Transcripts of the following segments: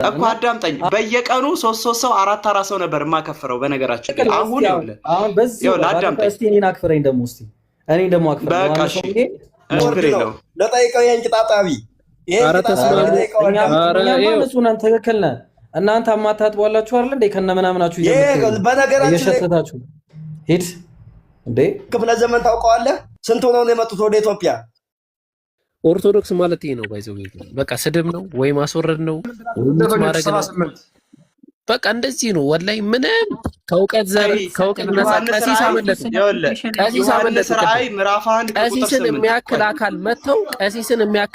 እኮ አዳምጠኝ። በየቀኑ 3 ሰው 4 ሰው ነበር የማከፍረው። በነገራችን ግን አሁን አሁን በዚህ አዳምጠኝ። እስቲ እኔን አክፍረኝ ደግሞ እስቲ እኔን ደግሞ አክፍረኝ። በቃ እሺ ችግር የለውም። ለጠይቀው የእንቅጣጣቢ እናንተ ትክክል ነህ። እናንተ አማታጥቧላችሁ አይደል እንዴ? ከነምናምናችሁ እየሸተታችሁ ሂድ እንዴ። ክፍለ ዘመን ታውቀዋለህ? ስንት ሆነው ነው የመጡት ወደ ኢትዮጵያ? ኦርቶዶክስ ማለት ይሄ ነው። ባይዘው በቃ ስድብ ነው ወይ ማስወረድ ነው ወይ ማረግ ነው። በቃ እንደዚህ ነው ወላሂ። ምንም ከእውቀት ዘር ከእውቀት ነፃ ቀሲስ አመለጡ። ቀሲስን የሚያክል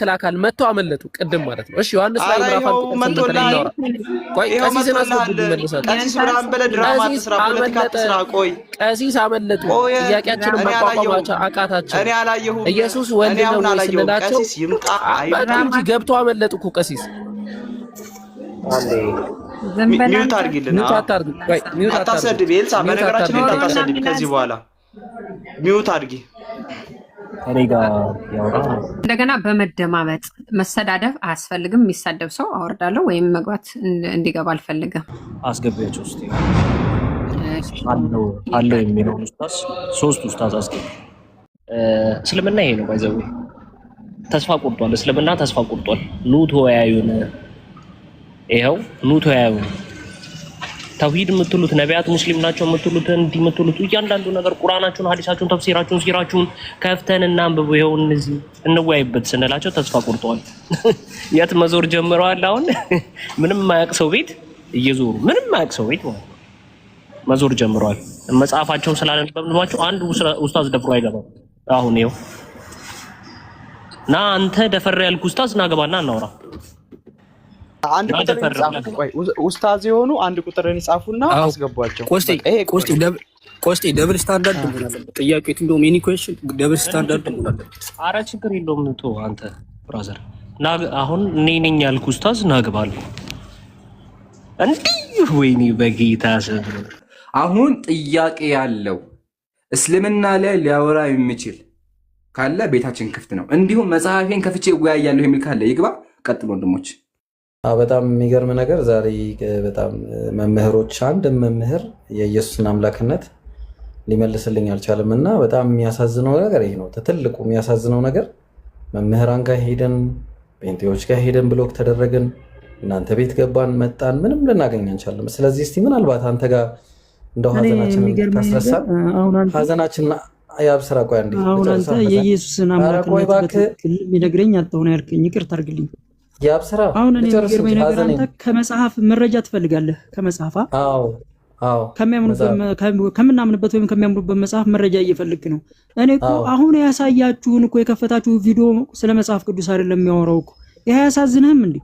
አካል መተው ቅድም ማለት ነው። እሺ ዮሐንስ ላይ ምዕራፍ 1 ቆይ ቀሲስን አስገቡ መልሰው። ቀሲስ አመለጡ። ጥያቄያችንን መቋቋም አቃታቸው። ኢየሱስ ወልድ ነው ወይ ስንላቸው በጣም እንጂ ገብተው አመለጡ እኮ ቀሲስ። ሚውት አድርጊልን። አታሰድብ ኤልሳ፣ በነገራችን ላይ አታሰድብ። ከዚህ በኋላ ሚውት አድርጊ። እንደገና በመደማመጥ መሰዳደብ አያስፈልግም። የሚሳደብ ሰው አወርዳለሁ ወይም መግባት እንዲገባ አልፈልግም። አስገቢያቸው ውስጥ አለው የሚለውን ኡስታዝ 3 ኡስታዝ አስገቢ። እስልምና ይሄ ነው ባይዘው ተስፋ ቆርጧል። እስልምና ተስፋ ቆርጧል። ኑ ተወያዩን። ይሄው ኑ ተወያዩ። ተውሂድ የምትሉት ነቢያት ሙስሊም ናቸው የምትሉት እንዲህ የምትሉት እያንዳንዱ ነገር ቁርአናችሁን፣ ሐዲሳችሁን፣ ተፍሲራችሁን፣ ሲራችሁን ከፍተን እናንብቡ። ይሄው እነዚህ እንወያይበት ስንላቸው ተስፋ ቆርጠዋል። የት መዞር ጀምረዋል። አሁን ምንም ማያቅ ሰው ቤት እየዞሩ ምንም ማያቅ ሰው ቤት መዞር ጀምረዋል። መጽሐፋቸውን ስላነበብንባቸው አንድ ኡስታዝ ደፍሮ አይገባም። አሁን ይሄው ና አንተ ደፈር ያልኩ ኡስታዝ ና ገባና እናውራ። አንድ ቁጥር ይጻፉ። ቆይ ኡስታዝ የሆኑ አንድ ቁጥርን ይጻፉና አስገቧቸው። ቆስጤ ደብል ስታንዳርድ መሆን አለበት። ጥያቄው እንደውም ኤኒ ኩዌስችን ደብል ስታንዳርድ መሆን አለበት። ኧረ ችግር የለውም ቶ አንተ ብራዘር ና አሁን እኔ ነኝ ያልኩ ኡስታዝ ና ገባለሁ። እንዲህ ወይኔ በጌታ ስም አሁን ጥያቄ ያለው እስልምና ላይ ሊያወራ የሚችል ካለ ቤታችን ክፍት ነው። እንዲሁም መጽሐፌን ከፍቼ እወያያለሁ የሚል ካለ ይግባ። ቀጥሎ ወንድሞች። በጣም የሚገርም ነገር ዛሬ በጣም መምህሮች አንድ መምህር የኢየሱስን አምላክነት ሊመልስልኝ አልቻለም እና በጣም የሚያሳዝነው ነገር ይሄ ነው። ትልቁ የሚያሳዝነው ነገር መምህራን ጋር ሄደን ጴንጤዎች ጋር ሄደን ብሎክ ተደረግን፣ እናንተ ቤት ገባን መጣን፣ ምንም ልናገኝ አንቻለም። ስለዚህ እስቲ ምናልባት አንተ ጋር እንደው ሀዘናችንን ታስረሳን። ሀዘናችን ያብስራ። ቆይ አንዴ አሁን አንተ የኢየሱስን አምላክነት የሚነግረኝ አጥቶና ያልከኝ ይቅርታ አድርግልኝ። ያብስራ አሁን እኔ የሚገርመኝ ነገር አንተ ከመጽሐፍ መረጃ ትፈልጋለህ። ከመጽሐፍ ከምናምንበት ወይም ከሚያምኑበት መጽሐፍ መረጃ እየፈልግ ነው። እኔ እኮ አሁን ያሳያችሁን እኮ የከፈታችሁ ቪዲዮ ስለ መጽሐፍ ቅዱስ አይደለም የሚያወራው እኮ። ይሄ ያሳዝንህም እንዴ?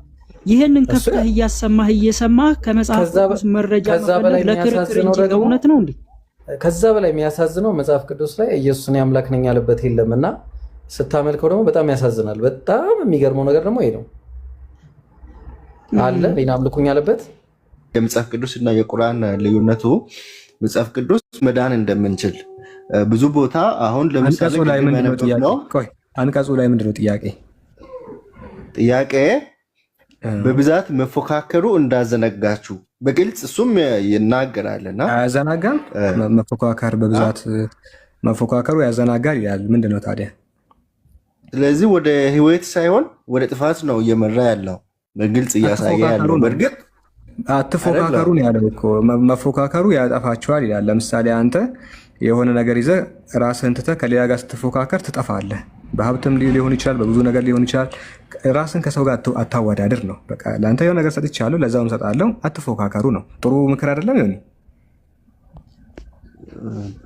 ይሄንን ከፍተህ እያሰማህ እየሰማህ ከመጽሐፍ ቅዱስ መረጃ ለክርክር እንጂ እውነት ነው እንዴ? ከዛ በላይ የሚያሳዝነው መጽሐፍ ቅዱስ ላይ ኢየሱስን አምላክ ነኝ ያለበት የለምና ስታመልከው ደግሞ በጣም ያሳዝናል። በጣም የሚገርመው ነገር ደግሞ ይሄ ነው አለ ሌላ አምልኩኝ ያለበት። የመጽሐፍ ቅዱስ እና የቁርአን ልዩነቱ መጽሐፍ ቅዱስ መዳን እንደምንችል ብዙ ቦታ አሁን ለምሳሌ አንቀጹ ላይ ምንድነው ጥያቄ በብዛት መፎካከሩ እንዳዘነጋችሁ በግልጽ እሱም ይናገራልና አያዘናጋም። መፎካከሩ ያዘናጋል ይላል። ምንድነው ታዲያ? ስለዚህ ወደ ህይወት ሳይሆን ወደ ጥፋት ነው እየመራ ያለው በግልጽ እያሳየ ያለው። በእርግጥ አትፎካከሩ ነው ያለው እኮ። መፎካከሩ ያጠፋቸዋል ይላል። ለምሳሌ አንተ የሆነ ነገር ይዘህ ራስህን ትተህ ከሌላ ጋር ስትፎካከር ትጠፋለህ። በሀብትም ሊሆን ይችላል፣ በብዙ ነገር ሊሆን ይችላል። ራስን ከሰው ጋር አታወዳድር ነው በቃ። ለአንተ የሆነ ነገር ሰጥቻለሁ ለዛውም ሰጣለሁ፣ አትፎካከሩ ነው። ጥሩ ምክር አይደለም ይሆን?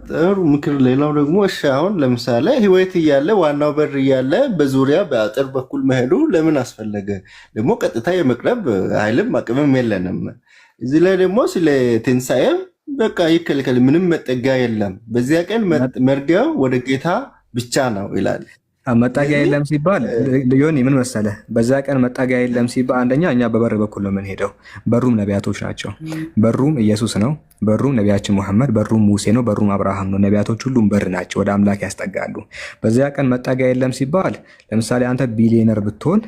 ጥሩ ምክር። ሌላው ደግሞ እሺ አሁን ለምሳሌ ህይወት እያለ ዋናው በር እያለ በዙሪያ በአጥር በኩል መሄዱ ለምን አስፈለገ? ደግሞ ቀጥታ የመቅረብ ኃይልም አቅምም የለንም። እዚህ ላይ ደግሞ ስለ ትንሣኤ በቃ ይከልከል፣ ምንም መጠጊያ የለም። በዚያ ቀን መርጊያው ወደ ጌታ ብቻ ነው ይላል። መጠጊያ የለም ሲባል ሊሆን ምን መሰለህ፣ በዛ ቀን መጠጊያ የለም ሲባል አንደኛ እኛ በበር በኩል ነው የምንሄደው። በሩም ነቢያቶች ናቸው። በሩም ኢየሱስ ነው። በሩም ነቢያችን ሙሐመድ፣ በሩም ሙሴ ነው። በሩም አብርሃም ነው። ነቢያቶች ሁሉም በር ናቸው፣ ወደ አምላክ ያስጠጋሉ። በዚያ ቀን መጠጊያ የለም ሲባል ለምሳሌ አንተ ቢሊዮነር ብትሆን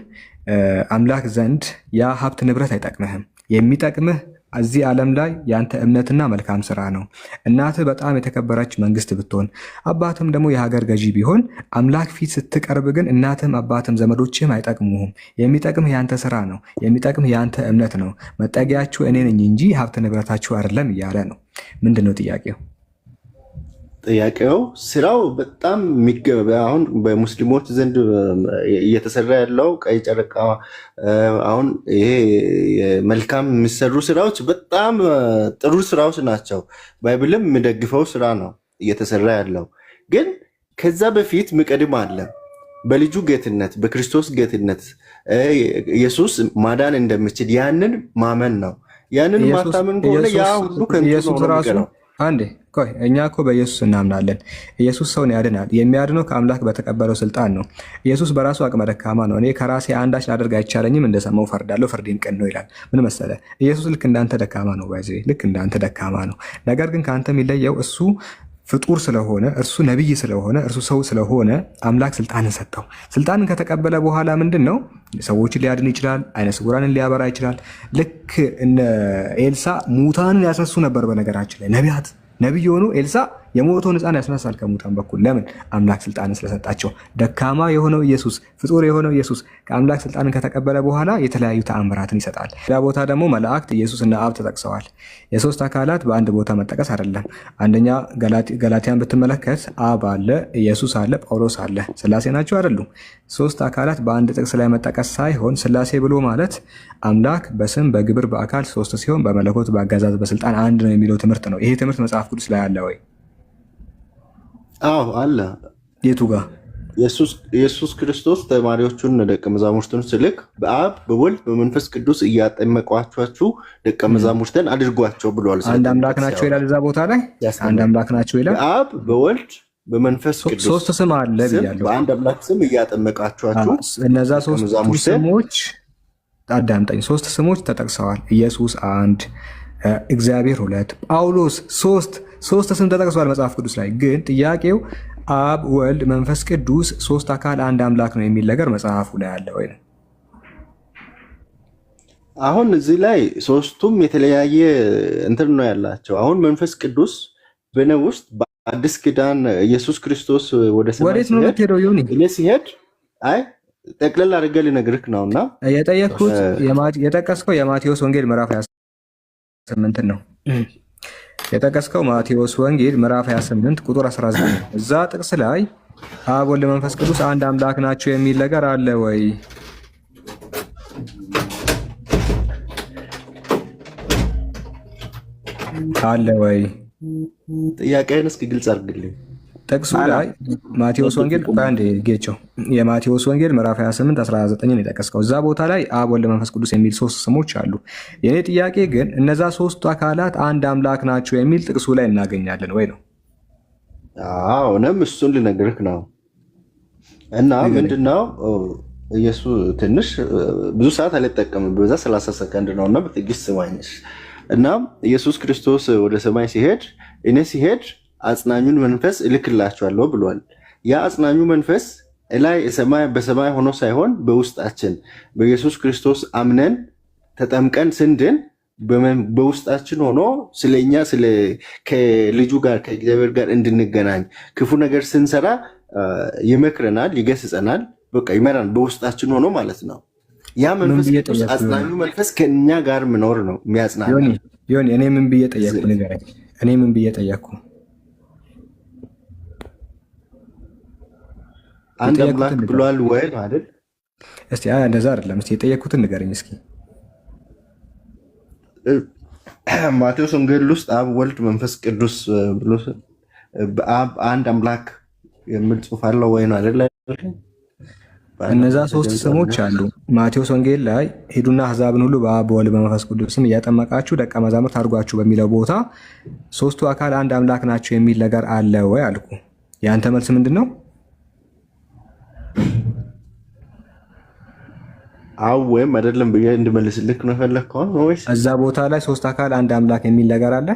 አምላክ ዘንድ ያ ሀብት ንብረት አይጠቅምህም። የሚጠቅምህ እዚህ ዓለም ላይ ያንተ እምነትና መልካም ስራ ነው። እናትህ በጣም የተከበረች መንግስት ብትሆን፣ አባትም ደግሞ የሀገር ገዢ ቢሆን፣ አምላክ ፊት ስትቀርብ ግን እናትም አባትም ዘመዶችህም አይጠቅሙህም። የሚጠቅምህ ያንተ ስራ ነው። የሚጠቅምህ ያንተ እምነት ነው። መጠጊያችሁ እኔ ነኝ እንጂ ሀብት ንብረታችሁ አይደለም እያለ ነው። ምንድን ነው ጥያቄው? ጥያቄው ስራው በጣም አሁን በሙስሊሞች ዘንድ እየተሰራ ያለው ቀይ ጨረቃ፣ አሁን ይሄ መልካም የሚሰሩ ስራዎች በጣም ጥሩ ስራዎች ናቸው። ባይብልም የሚደግፈው ስራ ነው እየተሰራ ያለው። ግን ከዛ በፊት ምቀድም አለ። በልጁ ጌትነት፣ በክርስቶስ ጌትነት ኢየሱስ ማዳን እንደሚችል ያንን ማመን ነው። ያንን ማታመን ከሆነ ያ ሁሉ ከንቱ ነው። አንዴ ቆይ፣ እኛ እኮ በኢየሱስ እናምናለን። ኢየሱስ ሰውን ያድናል። የሚያድነው ከአምላክ በተቀበለው ስልጣን ነው። ኢየሱስ በራሱ አቅመ ደካማ ነው። እኔ ከራሴ አንዳች ላደርግ አይቻለኝም፣ እንደሰማው ፈርዳለሁ፣ ፍርዴም ቅን ነው ይላል። ምን መሰለህ? ኢየሱስ ልክ እንዳንተ ደካማ ነው። ባይዘ ልክ እንዳንተ ደካማ ነው። ነገር ግን ከአንተ የሚለየው እሱ ፍጡር ስለሆነ፣ እርሱ ነቢይ ስለሆነ፣ እርሱ ሰው ስለሆነ አምላክ ስልጣንን ሰጠው። ስልጣንን ከተቀበለ በኋላ ምንድን ነው? ሰዎችን ሊያድን ይችላል። አይነ ስውራንን ሊያበራ ይችላል። ልክ እነ ኤልሳ ሙታንን ያስነሱ ነበር። በነገራችን ላይ ነቢያት ነቢይ የሆኑ ኤልሳ የሞተውን ሕፃን ያስነሳል ከሙታን በኩል። ለምን? አምላክ ስልጣንን ስለሰጣቸው። ደካማ የሆነው ኢየሱስ፣ ፍጡር የሆነው ኢየሱስ ከአምላክ ስልጣንን ከተቀበለ በኋላ የተለያዩ ተአምራትን ይሰጣል። ሌላ ቦታ ደግሞ መላእክት ኢየሱስና አብ ተጠቅሰዋል። የሶስት አካላት በአንድ ቦታ መጠቀስ አይደለም። አንደኛ ገላትያን ብትመለከት አብ አለ፣ ኢየሱስ አለ፣ ጳውሎስ አለ። ስላሴ ናቸው አይደሉም? ሶስት አካላት በአንድ ጥቅስ ላይ መጠቀስ ሳይሆን ስላሴ ብሎ ማለት አምላክ በስም በግብር በአካል ሶስት ሲሆን በመለኮት በአገዛዝ በስልጣን አንድ ነው የሚለው ትምህርት ነው። ይሄ ትምህርት መጽሐፍ ቅዱስ ላይ አለ ወይ? አዎ አለ። የቱ ጋር? ኢየሱስ ክርስቶስ ተማሪዎቹን ደቀ መዛሙርቱን ስልክ በአብ በወልድ በመንፈስ ቅዱስ እያጠመቋችሁ ደቀ መዛሙርትን አድርጓቸው ብሏል። አንድ አምላክ ናቸው ይላል እዛ ቦታ ላይ። አንድ አምላክ ናቸው ይላል። በአብ በወልድ በመንፈስ ቅዱስ ሶስት ስም አለ ብያለሁ። በአንድ አምላክ ስም እያጠመቃችሁ እነዛ ሶስት ስሞች አዳምጠኝ፣ ሶስት ስሞች ተጠቅሰዋል። ኢየሱስ አንድ፣ እግዚአብሔር ሁለት፣ ጳውሎስ ሶስት ስም ተጠቅሰዋል መጽሐፍ ቅዱስ ላይ። ግን ጥያቄው አብ ወልድ መንፈስ ቅዱስ ሶስት አካል አንድ አምላክ ነው የሚል ነገር መጽሐፉ ላይ አለ ወይ? አሁን እዚህ ላይ ሶስቱም የተለያየ እንትን ነው ያላቸው። አሁን መንፈስ ቅዱስ በነ ውስጥ በአዲስ ኪዳን ኢየሱስ ክርስቶስ ወደ ሰማይ ወዴት ነው የምትሄደው? ዮኒ እኔ ሲሄድ አይ ጠቅለል አድርገህ ልነግርህ ነውና የጠቀስከው የማቴዎስ ወንጌል ምዕራፍ 28 ነው የጠቀስከው ማቴዎስ ወንጌል ምዕራፍ 28 ቁጥር 19 እዛ ጥቅስ ላይ አብ ወልድ መንፈስ ቅዱስ አንድ አምላክ ናቸው የሚል ነገር አለ ወይ? አለ ወይ? ጥያቄህን እስኪ ግልጽ አድርግልኝ። ጥቅሱ ላይ ማቴዎስ ወንጌል አንድ ጌቸው የማቴዎስ ወንጌል ምዕራፍ 28 19 የጠቀስከው እዛ ቦታ ላይ አብ ወልድ መንፈስ ቅዱስ የሚል ሶስት ስሞች አሉ። የኔ ጥያቄ ግን እነዛ ሶስቱ አካላት አንድ አምላክ ናቸው የሚል ጥቅሱ ላይ እናገኛለን ወይ ነው? አዎ እኔም እሱን ልነግርህ ነው። እና ምንድነው ኢየሱስ ትንሽ ብዙ ሰዓት አልጠቀምም፣ በዛ 30 ሰከንድ ነውና በትዕግስት ስማኝሽ። እና ኢየሱስ ክርስቶስ ወደ ሰማይ ሲሄድ እኔ ሲሄድ አጽናኙን መንፈስ እልክላችኋለሁ ብሏል። ያ አጽናኙ መንፈስ ላይ በሰማይ ሆኖ ሳይሆን በውስጣችን በኢየሱስ ክርስቶስ አምነን ተጠምቀን ስንድን በውስጣችን ሆኖ ስለኛ ከልጁ ጋር ከእግዚአብሔር ጋር እንድንገናኝ ክፉ ነገር ስንሰራ ይመክረናል፣ ይገስጸናል፣ በቃ ይመራል በውስጣችን ሆኖ ማለት ነው። ያ መንፈስ ቅዱስ አጽናኙ መንፈስ ከኛ ጋር ምኖር ነው የሚያጽናና። ዮኒ እኔ ምን ብዬ ጠየቅኩ? ንገረኝ። እኔ ምን ብዬ ጠየቅኩ? አንድ አምላክ ብሏል ወይ አይደል? እስቲ እንደዛ አይደለም። እስቲ የጠየቅኩትን ንገረኝ እስኪ። ማቴዎስ ወንጌል ውስጥ አብ ወልድ መንፈስ ቅዱስ ብሎ በአብ አንድ አምላክ የሚል ጽሑፍ አለው ወይ ነው አይደል? እነዛ ሶስት ስሞች አሉ ማቴዎስ ወንጌል ላይ ሂዱና አሕዛብን ሁሉ በአብ በወልድ በመንፈስ ቅዱስ ስም እያጠመቃችሁ ደቀ መዛሙርት አድርጓችሁ በሚለው ቦታ ሶስቱ አካል አንድ አምላክ ናቸው የሚል ነገር አለ ወይ አልኩ። የአንተ መልስ ምንድን ነው? አዎ ወይም አይደለም ብዬ እንድመልስልክ ነው የፈለግከው ነው ወይስ? እዛ ቦታ ላይ ሶስት አካል አንድ አምላክ የሚል ነገር አለ?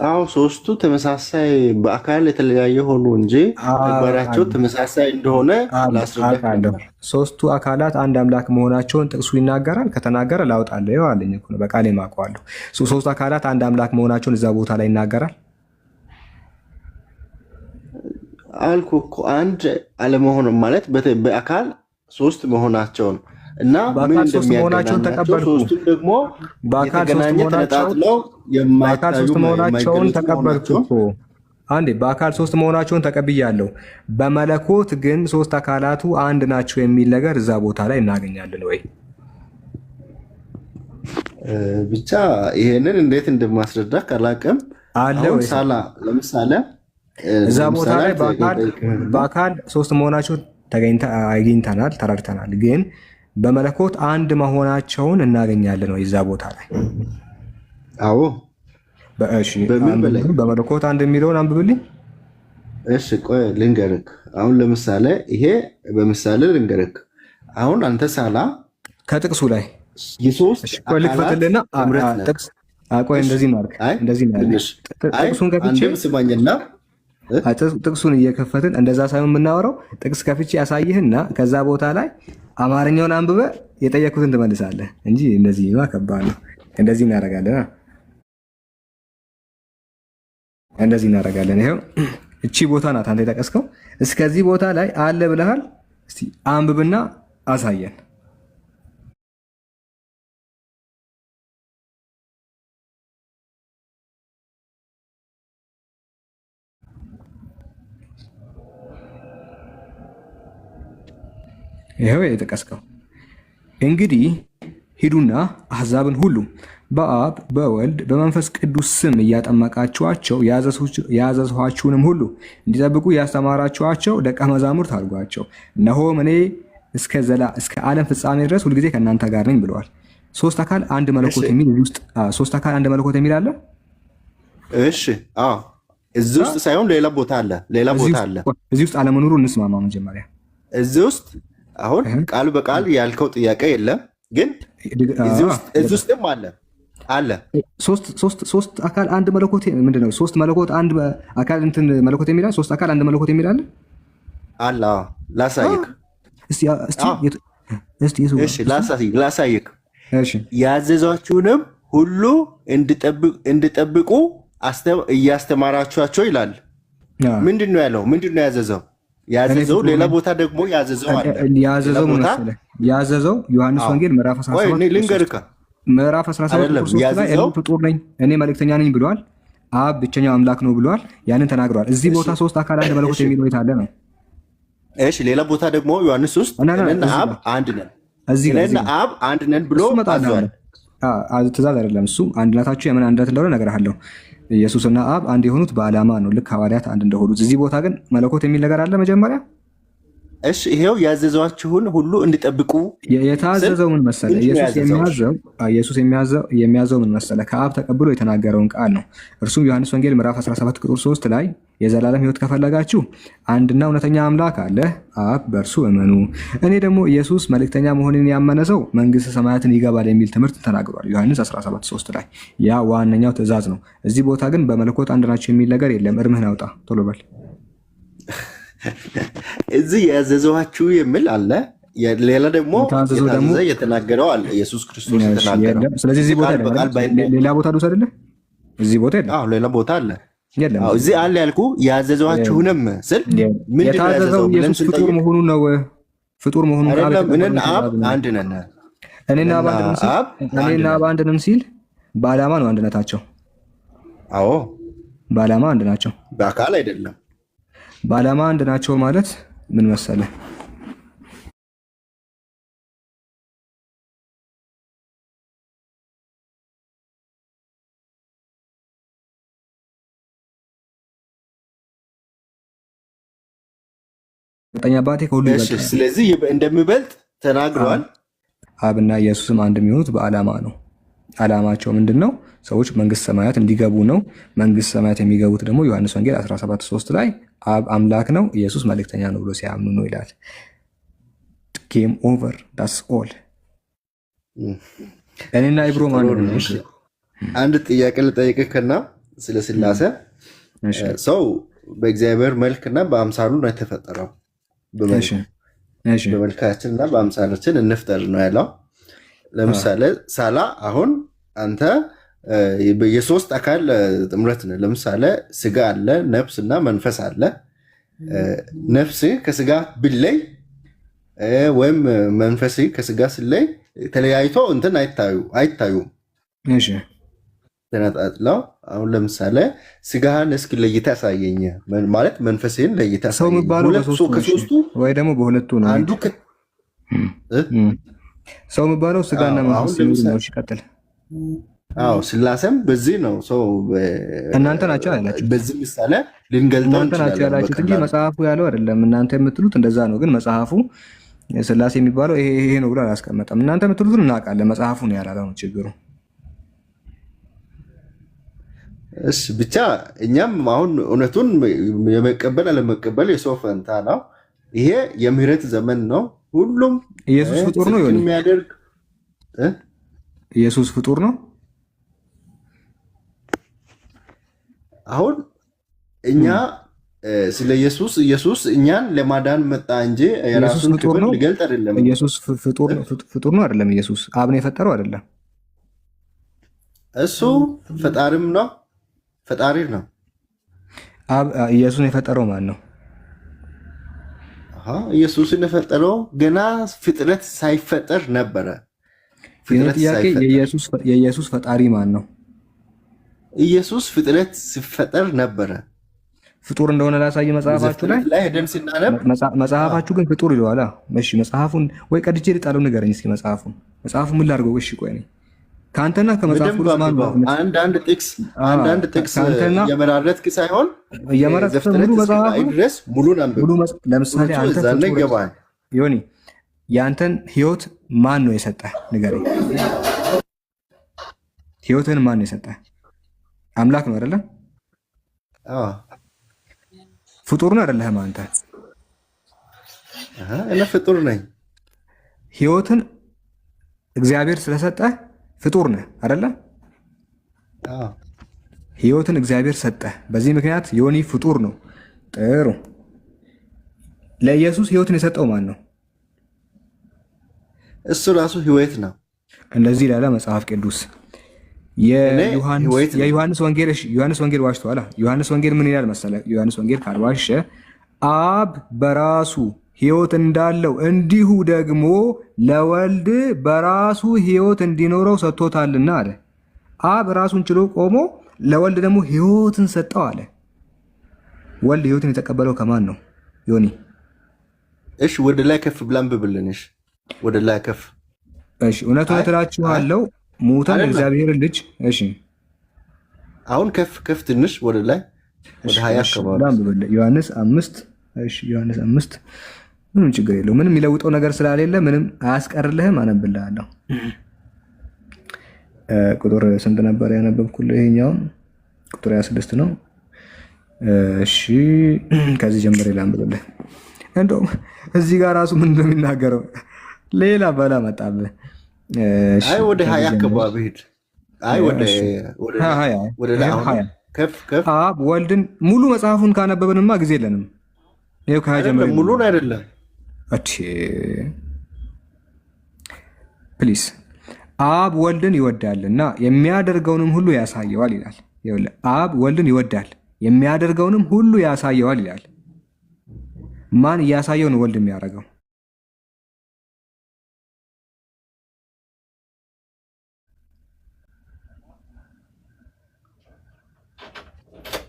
አዎ ሶስቱ ተመሳሳይ በአካል የተለያየ ሆኑ እንጂ ተግባራቸው ተመሳሳይ እንደሆነ ላስረዳለሁ። ሶስቱ አካላት አንድ አምላክ መሆናቸውን ጥቅሱ ይናገራል። ከተናገረ ላውጣለሁ ይዋለኝ እኮ ነው በቃሌ ማውቀዋለሁ። ሶስቱ አካላት አንድ አምላክ መሆናቸውን እዛ ቦታ ላይ ይናገራል አልኩ እኮ። አንድ አለመሆን ማለት በአካል ሶስት መሆናቸውን እና ምን እንደሚያገናኛቸው ሶስቱም ደግሞ የተገናኘ ተነጣጥለው የማይታዩ መሆናቸውን ተቀበልኩ እኮ። አንዴ በአካል ሶስት መሆናቸውን ተቀብያለሁ። በመለኮት ግን ሶስት አካላቱ አንድ ናቸው የሚል ነገር እዛ ቦታ ላይ እናገኛለን ወይ? ብቻ ይሄንን እንዴት እንደማስረዳ ካላቅም አሁን ሳላ ለምሳሌ እዛ ቦታ ላይ በአካል ሶስት መሆናቸው አግኝተናል፣ ተረድተናል። ግን በመለኮት አንድ መሆናቸውን እናገኛለን ወይ እዛ ቦታ ላይ? አዎ። እሺ በመለኮት አንድ የሚለውን አንብብልኝ። እሺ ቆይ ልንገርክ። አሁን ለምሳሌ ይሄ በምሳሌ ልንገርክ። አሁን አንተ ሳላ ከጥቅሱ ላይ የሶስት ልክፈትልና ጥቅስ ቆይ እንደዚህ ማድረግ እንደዚህ ጥቅሱን ከፍቼ ስማኝና ጥቅሱን እየከፈትን እንደዛ ሳይሆን የምናወራው ጥቅስ ከፍቼ ያሳይህና ከዛ ቦታ ላይ አማርኛውን አንብበ የጠየኩትን ትመልሳለህ እንጂ እንደዚህ ከባድ ነው። እንደዚህ እናደርጋለን። እንደዚህ እናደርጋለን። ይሄው እቺ ቦታ ናት አንተ የጠቀስከው። እስከዚህ ቦታ ላይ አለ ብለሃል። እስቲ አንብብና አሳየን። ይሄው የጠቀስከው እንግዲህ ሂዱና አሕዛብን ሁሉ በአብ በወልድ በመንፈስ ቅዱስ ስም እያጠመቃችኋቸው ያዘዝኋችሁንም ሁሉ እንዲጠብቁ ያስተማራችኋቸው ደቀ መዛሙርት አድርጓቸው። እነሆም እኔ እስከ ዓለም ፍጻሜ ድረስ ሁልጊዜ ከእናንተ ጋር ነኝ ብለዋል። ሶስት አካል አንድ መለኮት የሚል ውስጥ ሶስት አካል አንድ መለኮት የሚል አለ። እሺ አዎ፣ እዚህ ውስጥ ሳይሆን ሌላ ቦታ አለ። ሌላ ቦታ አለ። እዚህ ውስጥ አለመኖሩ እንስማማ። መጀመሪያ እዚህ ውስጥ አሁን ቃል በቃል ያልከው ጥያቄ የለም፣ ግን እዚህ ውስጥም አለ አለ ሶስት አካል አንድ መለኮት ምንድነው? ሶስት መለኮት አንድ አካል እንትን መለኮት የሚል አለ። ሶስት አካል አንድ መለኮት የሚል አለ አለ። ላሳይክ እስቲ ላሳይክ። ያዘዟችሁንም ሁሉ እንድጠብቁ እያስተማራችኋቸው ይላል። ምንድን ነው ያለው? ምንድን ነው ያዘዘው? ያዘዘው ሌላ ቦታ ደግሞ ያዘዘው አለ። ያዘዘው ዮሐንስ ወንጌል ምዕራፍ 17 ልንገርካ ምዕራፍ 17 ላይ ፍጡር ነኝ እኔ መልእክተኛ ነኝ ብለዋል። አብ ብቸኛው አምላክ ነው ብለዋል። ያንን ተናግረዋል። እዚህ ቦታ ሶስት አካል አንድ መለኮት የሚለው የት አለ ነው? እሺ ሌላ ቦታ ደግሞ ዮሐንስ ውስጥ እኔና አብ አንድ ነን፣ እኔና አብ አንድ ነን ብሎ አዟል። ትእዛዝ አይደለም እሱ። አንድነታችሁ የምን አንድነት እንደሆነ እነግርሃለሁ። ኢየሱስና አብ አንድ የሆኑት በዓላማ ነው፣ ልክ ሐዋርያት አንድ እንደሆኑት። እዚህ ቦታ ግን መለኮት የሚል ነገር አለ መጀመሪያ። እሺ ይሄው ያዘዟችሁን ሁሉ እንዲጠብቁ የታዘዘው ምን መሰለ? ኢየሱስ የሚያዘው ምን መሰለ? ከአብ ተቀብሎ የተናገረውን ቃል ነው። እርሱም ዮሐንስ ወንጌል ምዕራፍ 17 ቁጥር 3 ላይ የዘላለም ሕይወት ከፈለጋችሁ አንድና እውነተኛ አምላክ አለ፣ አብ፣ በእርሱ እመኑ። እኔ ደግሞ ኢየሱስ መልእክተኛ መሆንን ያመነ ሰው መንግሥተ ሰማያትን ይገባል የሚል ትምህርት ተናግሯል። ዮሐንስ 17:3 ላይ ያ ዋነኛው ትእዛዝ ነው። እዚህ ቦታ ግን በመለኮት አንድ ናቸው የሚል ነገር የለም። እርምህን አውጣ ቶሎ በል። እዚህ ያዘዟችሁ የሚል አለ። ሌላ ደግሞ የታዘዘ የተናገረው አለ። ኢየሱስ ክርስቶስ የተናገረው። ስለዚህ እዚህ ቦታ ሌላ ቦታ ልውሰድ አይደለ? እዚህ ቦታ የለም። አዎ ሌላ ቦታ አለ። እዚህ አለ ያልኩ ያዘዟችሁንም ስል ምንድን ነው ያዘዘው? ኢየሱስ ፍጡር መሆኑን ነው። ፍጡር መሆኑን እኔና አብ አንድ ነን። እኔና አብ አንድ ነን ሲል በዓላማ ነው አንድነታቸው። አዎ በዓላማ አንድ ናቸው፣ በአካል አይደለም። በዓላማ አንድ ናቸው ማለት ምን መሰለ? አባቴ ከሁሉ ይበልጣል። ስለዚህ እንደሚበልጥ ተናግሯል። አብና ኢየሱስም አንድ የሚሆኑት በዓላማ ነው። ዓላማቸው ምንድን ነው? ሰዎች መንግስት ሰማያት እንዲገቡ ነው። መንግስት ሰማያት የሚገቡት ደግሞ ዮሐንስ ወንጌል 17:3 ላይ አብ አምላክ ነው፣ ኢየሱስ መልእክተኛ ነው ብሎ ሲያምኑ ነው ይላል። ጌም ኦቨር ዳስ ኦል። እኔና ኢብሮ ማን ነው? አንድ ጥያቄ ልጠይቅህና ስለ ስላሴ ሰው በእግዚአብሔር መልክና በአምሳሉ ነው የተፈጠረው። በመልካችንና በአምሳላችን እንፍጠር ነው ያለው። ለምሳሌ ሳላ አሁን አንተ የሶስት አካል ጥምረት ነው። ለምሳሌ ስጋ አለ፣ ነፍስና መንፈስ አለ። ነፍስ ከስጋ ብለይ ወይም መንፈስ ከስጋ ስለይ ተለያይቶ እንትን አይታዩም። ተነጣጥለው አሁን ለምሳሌ ስጋህን እስኪ ለይተህ አሳየኝ ማለት መንፈስህን ለይተህ ሰው የሚባለው ከሶስቱ ወይ ደግሞ በሁለቱ ነው። አንዱ ሰው የሚባለው ስጋና መንፈስ ነው። ይቀጥል። አዎ ስላሴም በዚህ ነው። ሰው እናንተ ናቸው ያላችሁ በዚህ ምሳሌ ልንገልጠው እንችላለን እንጂ መጽሐፉ ያለው አይደለም። እናንተ የምትሉት እንደዛ ነው፣ ግን መጽሐፉ ስላሴ የሚባለው ይሄ ነው ብሎ አላስቀመጠም። እናንተ የምትሉትን እናውቃለን፣ መጽሐፉ ነው ያላለው ነው ችግሩ። እሺ ብቻ እኛም አሁን እውነቱን የመቀበል አለመቀበል የሰው ፈንታ ነው። ይሄ የምህረት ዘመን ነው። ሁሉም ኢየሱስ ፍጡር ነው የሚያደርግ ኢየሱስ ፍጡር ነው። አሁን እኛ ስለ ኢየሱስ እኛን ለማዳን መጣ እንጂ የራሱን ክብር ሊገልጥ አይደለም። ኢየሱስ ፍጡር ነው አይደለም። ኢየሱስ አብ ነው የፈጠረው አይደለም። እሱ ፈጣሪም ነው፣ ፈጣሪ ነው። አብ ኢየሱስን የፈጠረው ማን ነው? ኢየሱስን የፈጠረው ገና ፍጥረት ሳይፈጠር ነበረ። ጥያቄ የኢየሱስ ፈጣሪ ማን ነው? ኢየሱስ ፍጥረት ሲፈጠር ነበረ። ፍጡር እንደሆነ ላሳይ መጽሐፋችሁ ላይ ሄደን ስናነብ መጽሐፋችሁ ግን ፍጡር ይለዋል። እሺ መጽሐፉን ወይ ቀድጄ ልጣለው ንገረኝ እስኪ። መጽሐፉ ምን ላድርገው? እሺ ቆይ ነኝ ከአንተና ከመጽሐፉ አንዳንድ ጥቅስ የመራረጥክ ሳይሆን ሙሉ መጽሐፉ ድረስ ሙሉን አንብብ። ለምሳሌ አንተ ዮኒ የአንተን ህይወት ማን ነው የሰጠህ? ንገረኝ። ህይወትን ማን ነው የሰጠህ? አምላክ ነው አይደለ? ፍጡር ነው አይደለህም? አንተ እኔ ፍጡር ነኝ። ህይወትን እግዚአብሔር ስለሰጠህ ፍጡር ነህ አይደለ? ህይወትን እግዚአብሔር ሰጠህ። በዚህ ምክንያት ዮኒ ፍጡር ነው። ጥሩ። ለኢየሱስ ህይወትን የሰጠው ማን ነው? እሱ ራሱ ህይወት ነው። እንደዚህ ላለ መጽሐፍ ቅዱስ የዮሐንስ ወንጌል ዋሽቷል። ዮሐንስ ወንጌል ምን ይላል መሰለህ? ዮሐንስ ወንጌል ካልዋሸ አብ በራሱ ህይወት እንዳለው እንዲሁ ደግሞ ለወልድ በራሱ ህይወት እንዲኖረው ሰጥቶታልና አለ። አብ ራሱን ችሎ ቆሞ ለወልድ ደግሞ ህይወትን ሰጠው አለ። ወልድ ህይወትን የተቀበለው ከማን ነው ዮኒ? እሺ ወደ ላይ ከፍ ብላን ብብልን። እሺ ወደ ላይ ከፍ። እሺ እውነት እላችኋለሁ ሙታን እግዚአብሔር ልጅ። እሺ አሁን ከፍ ትንሽ ወደ ላይ ወደ 20 አካባቢ ዮሐንስ 5። እሺ ዮሐንስ 5 ምንም ችግር የለው። ምንም የሚለውጠው ነገር ስላሌለ ምንም አያስቀርልህም። አነብልሃለሁ። ቁጥር ስንት ነበር ያነበብኩልህ? ይሄኛው ቁጥር 26 ነው። እሺ ከዚህ ጀምሬ ላንብብልህ። እንደውም እዚህ ጋር ራሱ ምን እንደሚናገረው ሌላ በላ መጣብህ። አይ ወደ 20 አካባቢ ሂድ። አይ ወደ 20 ከፍ አብ ወልድን ሙሉ መጽሐፉን ካነበብንማ ጊዜ የለንም። ይሄው ከጀመረ ሙሉን አይደለም። እሺ ፕሊስ አብ ወልድን ይወዳልና የሚያደርገውንም ሁሉ ያሳየዋል ይላል። ይኸውልህ አብ ወልድን ይወዳል የሚያደርገውንም ሁሉ ያሳየዋል ይላል። ማን እያሳየው ነው ወልድ የሚያደርገው?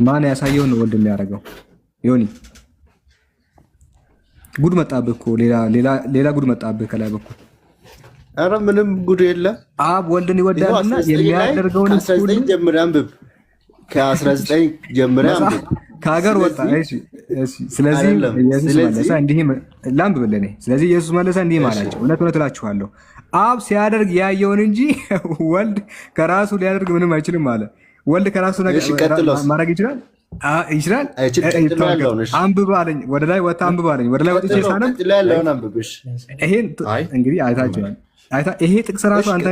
ማን ያሳየው ነው ወልድ የሚያደርገው? ዮኒ ጉድ መጣብህ እኮ ሌላ ጉድ መጣብህ ከላይ በኩል። ኧረ ምንም ጉድ የለም። አብ ወልድን ይወዳልና የሚያደርገውን ሁሉ ጀምረህ አንብብ። ከ19 ጀምረህ አንብብ። ከሀገር ወጣ። እሺ ስለዚህ ኢየሱስ መለሰ እንዲህ ላንብብልህ። ስለዚህ ኢየሱስ መለሰ እንዲህ አላቸው፣ እውነት እላችኋለሁ አብ ሲያደርግ ያየውን እንጂ ወልድ ከራሱ ሊያደርግ ምንም አይችልም አለ። ወልድ ከራሱ ነገር ማድረግ ይችላል? ይችላል። አንብብ አለኝ። ወደ ላይ ወጣ አንብብ አለኝ። ወደ ላይ ወጥቼ ሳነብ ይሄን እንግዲህ አይታችኋል። ይሄ ጥቅስ ራሱ አንተ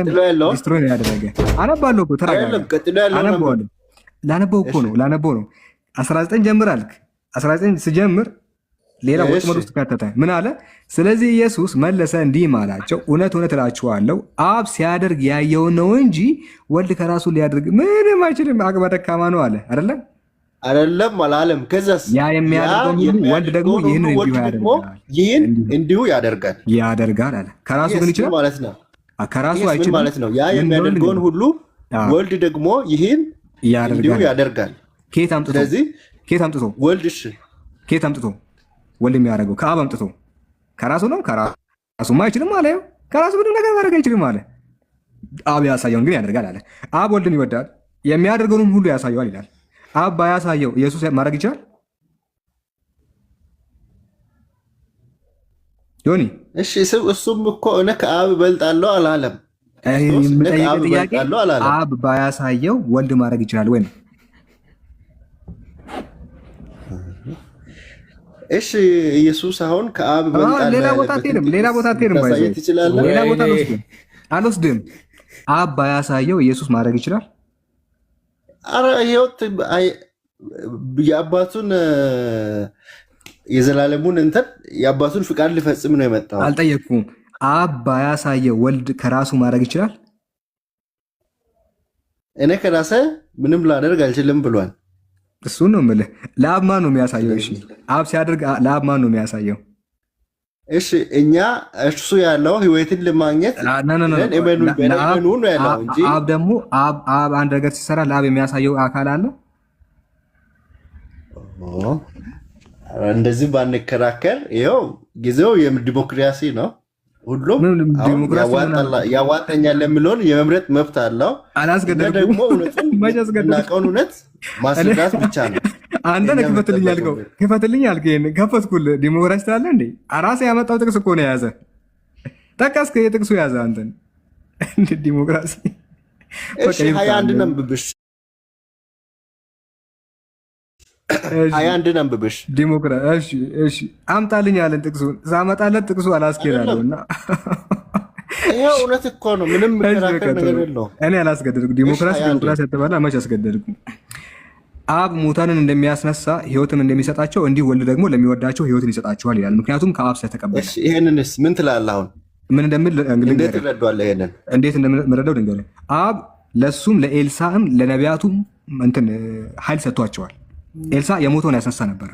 ዲስትሮይ ያደረገ አነባለሁ እኮ ተረጋጋ። አነባለሁ ላነበው እኮ ነው 19 ጀምር አልክ። 19 ስጀምር ሌላ ወጥመድ ውስጥ ከተተ። ምን አለ? ስለዚህ ኢየሱስ መለሰ እንዲህም አላቸው፣ እውነት እውነት እላችኋለሁ አብ ሲያደርግ ያየውን ነው እንጂ ወልድ ከራሱ ሊያደርግ ምንም አይችልም። አቅመ ደካማ ነው አለ አይደለም አላለም። ከዛስ ያ የሚያደርገው ሁሉ ወልድ ደግሞ ይህን እንዲሁ ያደርጋል አለ። ከራሱ ግን ይችላል ማለት ነው። ከራሱ አይችልም ማለት ነው። ያ የሚያደርገውን ሁሉ ወልድ ደግሞ ይህን እንዲሁ ያደርጋል። ከየት አምጥቶ ወልድ ከየት አምጥቶ ወልድ የሚያደርገው ከአብ አምጥቶ ከራሱ ነው። ከራሱማ አይችልም አለ። ከራሱ ምንም ነገር ማድረግ አይችልም አለ። አብ ያሳየውን ግን ያደርጋል አለ። አብ ወልድን ይወዳል፣ የሚያደርገውንም ሁሉ ያሳየዋል ይላል። አብ ባያሳየው ኢየሱስ ማድረግ ይችላል? ዮኒ እሺ፣ እሱም እኮ እኔ ከአብ እበልጣለሁ አላለም። አብ ባያሳየው ወልድ ማድረግ ይችላል ወይ ነው? እሺ ኢየሱስ አሁን ከአብ እበልጣለሁ ሌላ ቦታ አትሄድም። ሌላ ቦታ አልወስድም። አብ ባያሳየው ኢየሱስ ማድረግ ይችላል? አረ ህይወት የአባቱን የዘላለሙን የአባቱን ፍቃድ ሊፈጽም ነው የመጣው። አልጠየቅኩም። አብ ባያሳየው ወልድ ከራሱ ማድረግ ይችላል? እኔ ከራሴ ምንም ላደርግ አልችልም ብሏል። እሱን ነው የምልህ። ለአብ ማን ነው የሚያሳየው? እሺ አብ ሲያደርግ ለአብ ማን ነው የሚያሳየው? እሺ እኛ እሱ ያለው ህይወትን ለማግኘት ነው ያለው እንጂ አብ ደግሞ አብ አንድ ነገር ሲሰራ ለአብ የሚያሳየው አካል አለ። እንደዚህ ባንከራከር፣ ይኸው ጊዜው የዲሞክራሲ ነው። ሁሉም ያዋጣኛል የሚለውን የመምረጥ መብት አለው። አላስገደድኩም። ደግሞ እውነቱን እውነት ማስረዳት ብቻ ነው። አንተ ነህ ክፈትልኝ አልከኝ፣ ከፈትኩልህ። ዲሞክራሲ ትላለህ እንዴ? ራስህ ያመጣው ጥቅስ እኮ ነው የያዘ። ጠቀስክ፣ የጥቅሱ ያዘ አንተን። ዲሞክራሲ 21 ነንብብሽ 21 ነንብብሽ ዲሞክራሲ። እሺ አምጣልኝ አለን ጥቅሱን። ሳመጣለት ጥቅሱ አላስኬዳለሁ እና ይሄ እውነት እኮ ነው። ምንም መከራከር ነገር የለውም። እኔ አላስገደድኩም። ዲሞክራሲ የተባለ መች አስገደድኩም? አብ ሙታንን እንደሚያስነሳ ሕይወትን እንደሚሰጣቸው እንዲሁ ወልድ ደግሞ ለሚወዳቸው ሕይወትን ይሰጣቸዋል ይላል። ምክንያቱም ከአብ ስለተቀበለ። ይሄንንስ ምን ትላለህ? አሁን ምን እንደምል እንዴት ትረዳዋለህ? ይሄንን እንዴት እንደምረዳው ድንገር አብ ለሱም ለኤልሳዕም ለነቢያቱም ኃይል ሰጥቷቸዋል። ኤልሳ የሞተውን ያስነሳ ነበረ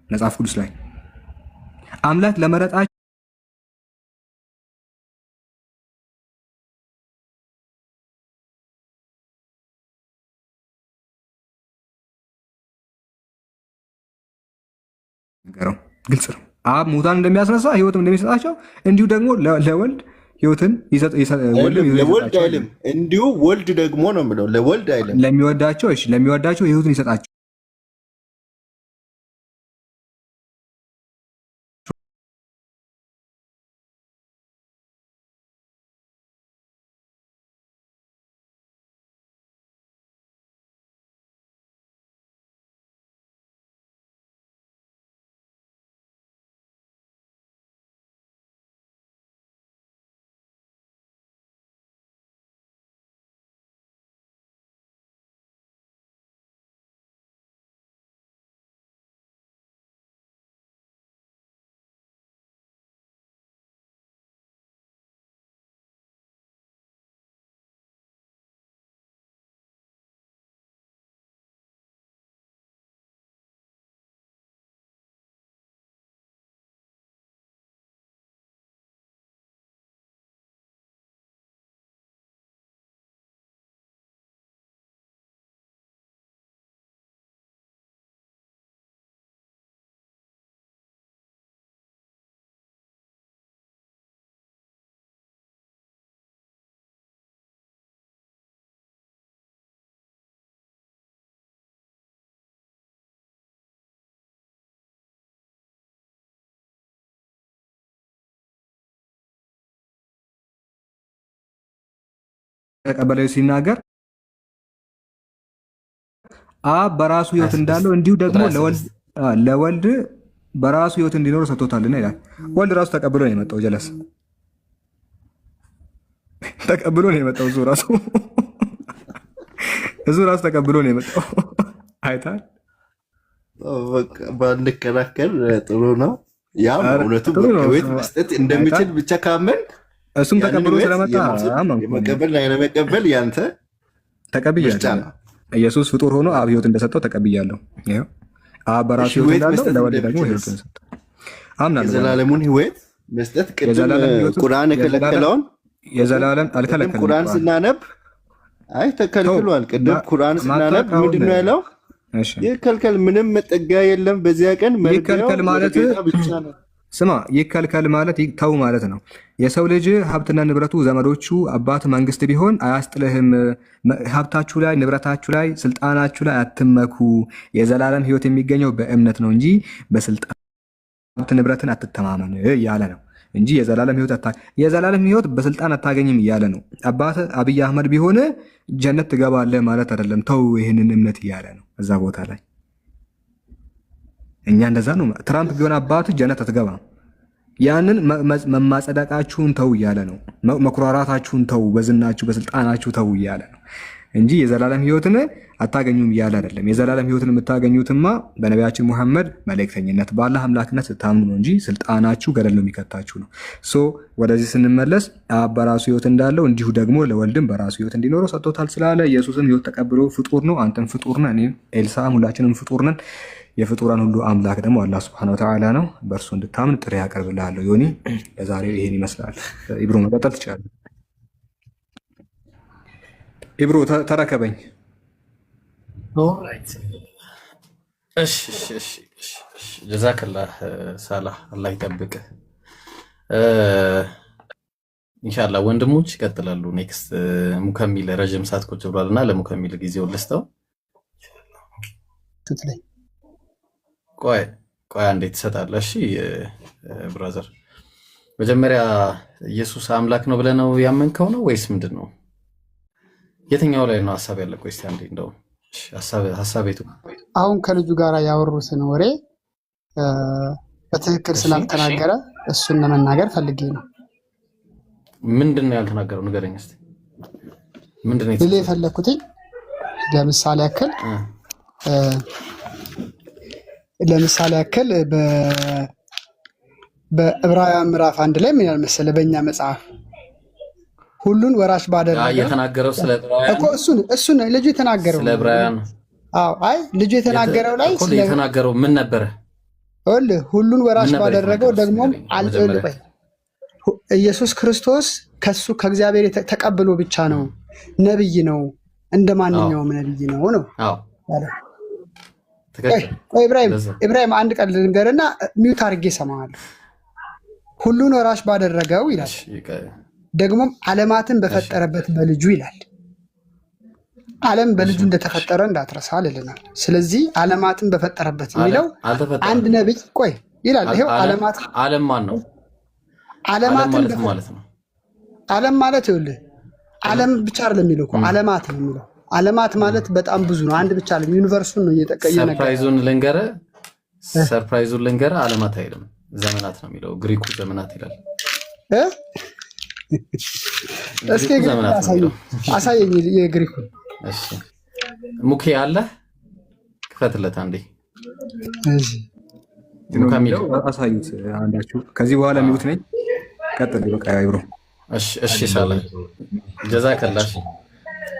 መጽሐፍ ቅዱስ ላይ። አምላክ ለመረጣቸው ግልጽ ነው። አብ ሙታን እንደሚያስነሳ ሕይወትም እንደሚሰጣቸው እንዲሁ ደግሞ ለወልድ ሕይወትን ለወልድ አይልም፣ እንዲሁ ወልድ ደግሞ ነው የምለው። ለወልድ አይልም፣ ለሚወዳቸው ሕይወትን ይሰጣቸው። ተቀበለው ሲናገር አብ በራሱ ሕይወት እንዳለው እንዲሁ ደግሞ ለወልድ በራሱ ሕይወት እንዲኖር ሰጥቶታልና ይላል። ወልድ ራሱ ተቀብሎ ነው የመጣው። ጀለስ ተቀብሎ ነው የመጣው። እሱ ራሱ ተቀብሎ ነው የመጣው። አይታል በቃ ባንከራከር ጥሩ ነው። ያም እውነቱ ህይወት መስጠት እንደሚችል ብቻ ካመን እሱም ተቀብሎ ስለመጣ የመቀበል ላይ ለመቀበል ያንተ ተቀብያለሁ። ኢየሱስ ፍጡር ሆኖ አብ ህይወት እንደሰጠው ተቀብያለሁ። ይሄው አብ በራሱ ህይወት እንዳለው ለወልድ ደግሞ ህይወት እንደሰጠው አምናለሁ። የዘላለሙን ህይወት መስጠት ቅድም ቁርአን የከለከለውን የዘላለም አልከለከለም። ቁርአን ስናነብ አይ ተከልክሏል። ቅድም ቁርአን ስናነብ ምንድነው ያለው? ይከልከል፣ ምንም መጠጊያ የለም በዚያ ቀን ይከልከል ማለት ብቻ ነው። ስማ ይከልከል ማለት ተው ማለት ነው። የሰው ልጅ ሀብትና ንብረቱ ዘመዶቹ አባት መንግስት ቢሆን አያስጥልህም። ሀብታችሁ ላይ ንብረታችሁ ላይ ስልጣናችሁ ላይ አትመኩ። የዘላለም ህይወት የሚገኘው በእምነት ነው እንጂ በስልጣን ሀብት ንብረትን አትተማመን እያለ ነው እንጂ የዘላለም ህይወት በስልጣን አታገኝም እያለ ነው። አባት አብይ አህመድ ቢሆን ጀነት ትገባለህ ማለት አይደለም። ተው ይህንን እምነት እያለ ነው እዛ ቦታ ላይ። እኛ እንደዛ ነው። ትራምፕ ቢሆን አባት ጀነት አትገባም። ያንን መማጸደቃችሁን ተው እያለ ነው። መኩራራታችሁን ተው፣ በዝናችሁ በስልጣናችሁ ተው እያለ ነው እንጂ የዘላለም ህይወትን አታገኙም እያለ አይደለም። የዘላለም ህይወትን የምታገኙትማ በነቢያችን ሙሐመድ መልእክተኝነት በአላህ አምላክነት ስታምኑ ነው እንጂ ስልጣናችሁ ገደል ነው የሚከታችሁ ነው። ሶ ወደዚህ ስንመለስ አብ በራሱ ህይወት እንዳለው እንዲሁ ደግሞ ለወልድም በራሱ ህይወት እንዲኖረው ሰጥቶታል ስላለ ኢየሱስም ህይወት ተቀብሎ ፍጡር ነው። አንተም ፍጡር ነህ፣ እኔም ኤልሳም ሁላችንም ፍጡር ነን። የፍጡራን ሁሉ አምላክ ደግሞ አላህ ሱብሓነሁ ወተዓላ ነው። በእርሱ እንድታምን ጥሪ ያቀርብልሃለሁ። ዮኒ ለዛሬው ይሄን ይመስላል። ኢብሮ መቀጠል ትችላለህ። ኢብሮ ተረከበኝ። እሺ ጀዛከላህ ሳላህ፣ አላህ ይጠብቅህ። ኢንሻአላህ ወንድሞች ይቀጥላሉ። ኔክስት ሙከሚል ረጅም ሰዓት ቁጭ ብሏልና ለሙከሚል ጊዜውን ልስጠው። ቆይ አንዴ ትሰጣለህ። እሺ ብራዘር፣ መጀመሪያ ኢየሱስ አምላክ ነው ብለህ ነው ያመንከው ነው ወይስ ምንድን ነው? የትኛው ላይ ነው ሐሳብ ያለ? ቆይ እስቲ አንዴ እንደው ሐሳቤቱ አሁን ከልጁ ጋር ያወሩትን ወሬ በትክክል ስላልተናገረ እሱን ለመናገር ፈልጌ ነው። ምንድን ነው ያልተናገረው? ንገረኝ እስቲ። ምንድን ነው ልል የፈለኩት? ለምሳሌ ያክል በዕብራውያን ምዕራፍ 1 ላይ ምን ያል መሰለህ? በእኛ መጽሐፍ ሁሉን ወራሽ ባደረገ የተናገረው ስለ ዕብራውያን እኮ እሱን ልጁ የተናገረው ስለ ዕብራውያን። አዎ አይ ልጁ የተናገረው ላይ ስለ የተናገረው ምን ነበረ? ሁሉን ወራሽ ባደረገው ደግሞም ኢየሱስ ክርስቶስ ከሱ ከእግዚአብሔር ተቀብሎ ብቻ ነው፣ ነብይ ነው፣ እንደ ማንኛውም ነብይ ነው ነው። አዎ ኢብራሂም አንድ ቀን ልንገርና ሚውት አድርጌ እሰማሃለሁ። ሁሉን ወራሽ ባደረገው ይላል፣ ደግሞም ዓለማትን በፈጠረበት በልጁ ይላል። ዓለም በልጁ እንደተፈጠረ እንዳትረሳ ልልናል። ስለዚህ ዓለማትን በፈጠረበት የሚለው አንድ ነብይ ይላል። ይሄው ዓለም ማን ነው? ዓለማትን ማለት ነው። ዓለም ማለት ይኸውልህ ዓለም ብቻ አይደለም የሚለው እኮ ዓለማት ነው የሚለው። ዓለማት ማለት በጣም ብዙ ነው፣ አንድ ብቻ አይደለም። ዩኒቨርሱን ነው ሰርፕራይዙን ልንገርህ፣ ዓለማት አይደለም ዘመናት ነው የሚለው። ግሪኩ ዘመናት ይላል። እስኪ አሳየኝ የግሪኩን። እሺ ሙኬ አለ ክፈትለት አንዴ። እሺ አሳዩት አንዳችሁ። ከዚህ በኋላ ሚውት ነኝ። ቀጥል በቃ ይብሮ። እሺ ሳላ ጀዛከላህ።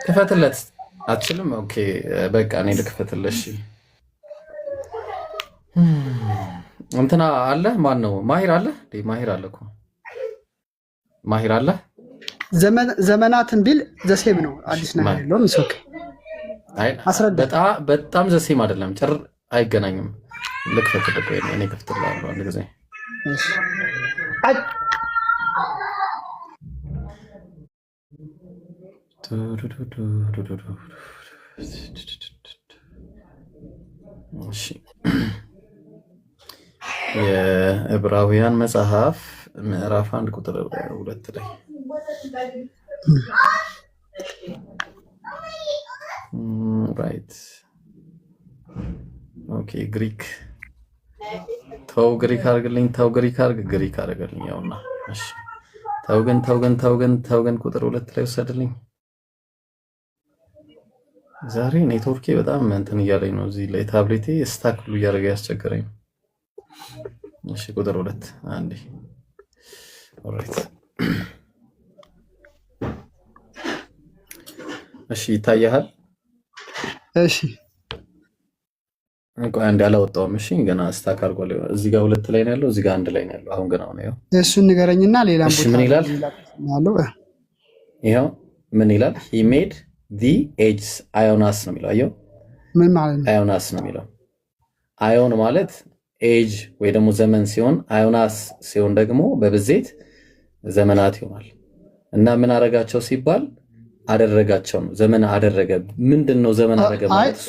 ክፈትለት። አትችልም? ኦኬ በቃ እኔ ልክፈትልህ። እሺ እንትና አለ ማን ነው? ማሂር አለ። ማሂር አለ እኮ ማሂር አለ። ዘመናትን ቢል ዘሴም ነው፣ አዲስ ነገር የለውም። ኦኬ አይ በጣም ዘሴም አይደለም፣ ጭር አይገናኝም። ልክፈትልህ ወይ እኔ ከፍትልሃለሁ አንድ ጊዜ። እሺ እሺ የዕብራውያን መጽሐፍ ምዕራፍ 1 ቁጥር 2 ላይ ራይት። ኦኬ ግሪክ ተው፣ ግሪክ አድርግልኝ፣ ተው ግሪክ አድርግልኝ። ያውና እሺ ተው ግን ቁጥር 2 ላይ ወሰድልኝ። ዛሬ ኔትወርኬ በጣም እንትን እያለኝ ነው። እዚህ ላይ ታብሌቴ ስታክ ብሎ እያደረገ ያስቸገረኝ ነው። እሺ ቁጥር 2 አንዴ። ኦልራይት እሺ ይታያል። እሺ እንኳን አንዴ አላወጣውም። እሺ ገና ስታክ አድርጓል። እዚህ ጋር 2 ላይ ነው ያለው፣ እዚህ ጋር 1 ላይ ነው ያለው። አሁን ገና ነው ያው። እሱን ንገረኝና ሌላም ቦታ ምን ይላል? ያለው ይሄው ምን ይላል? he made the ages አዮናስ ነው የሚለው። አየው ምን ማለት ነው? አዮናስ ነው የሚለው። አዮን ማለት ኤጅ ወይ ደግሞ ዘመን ሲሆን አዮናስ ሲሆን ደግሞ በብዜት ዘመናት ይሆናል። እና ምን አደረጋቸው ሲባል አደረጋቸው ነው። ዘመን አደረገ። ምንድነው ዘመን አደረገ ማለት?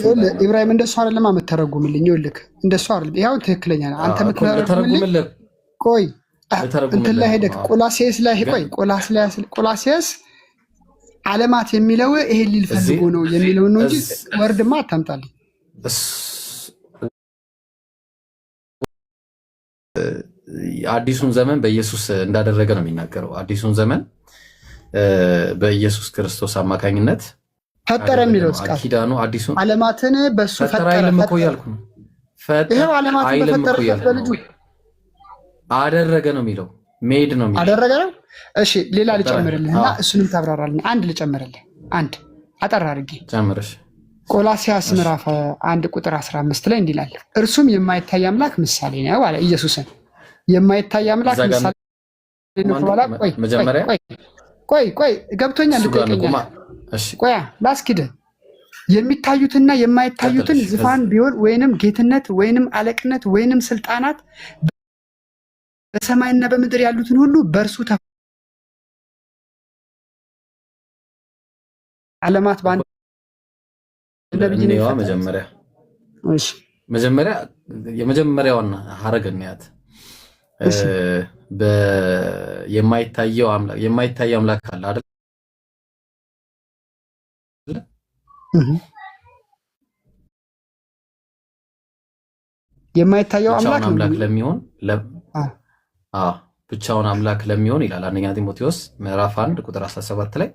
ኢብራሂም እንደሱ አይደለም የምትተረጉምልኝ። ይልክ እንደሱ አይደለም። ያው ትክክለኛ ነው። አንተ የምትተረጉምልኝ ቆይ እንትን ላይ ሄደህ ቆላሴስ ላይ ቆይ ቆላሴስ ዓለማት የሚለው ይሄ ሊል ፈልጎ ነው የሚለው ነው እንጂ ወርድማ አታምጣልኝ። አዲሱን ዘመን በኢየሱስ እንዳደረገ ነው የሚናገረው። አዲሱን ዘመን በኢየሱስ ክርስቶስ አማካኝነት ፈጠረ የሚለው ኪዳኑ አዲሱን ዓለማትን በሱ ፈጠረ አይልም እኮ እያልኩ ነው። ይሄው ዓለማትን በፈጠረበት በልጁ አደረገ ነው የሚለው። ሜድ ነው የሚለው አደረገ ነው። እሺ ሌላ ልጨምርልህና እሱንም ታብራራልኝ። አንድ ልጨምርልህ፣ አንድ አጠር አድርጌ ጨምርሽ። ቆላስይስ ምዕራፍ 1 ቁጥር 15 ላይ እንዲህ ይላል፣ እርሱም የማይታይ አምላክ ምሳሌ ነው አለ። ኢየሱስን የማይታይ አምላክ ምሳሌ ነው ተባለ። ቆይ ገብቶኛል። ልጠይቀኛል። ቆይ ላስኪድ የሚታዩትና የማይታዩትን ዙፋን ቢሆን ወይንም ጌትነት ወይንም አለቅነት ወይንም ስልጣናት በሰማይና በምድር ያሉትን ሁሉ በእርሱ ዓለማት በአንድ ነብይ ነው። መጀመሪያ የመጀመሪያውን ሐረግ እንያት። የማይታየው አምላክ አለ አይደል? የማይታየው አምላክ ለሚሆን ብቻውን አምላክ ለሚሆን ይላል አንደኛ ጢሞቴዎስ ምዕራፍ 1 ቁጥር 17 ላይ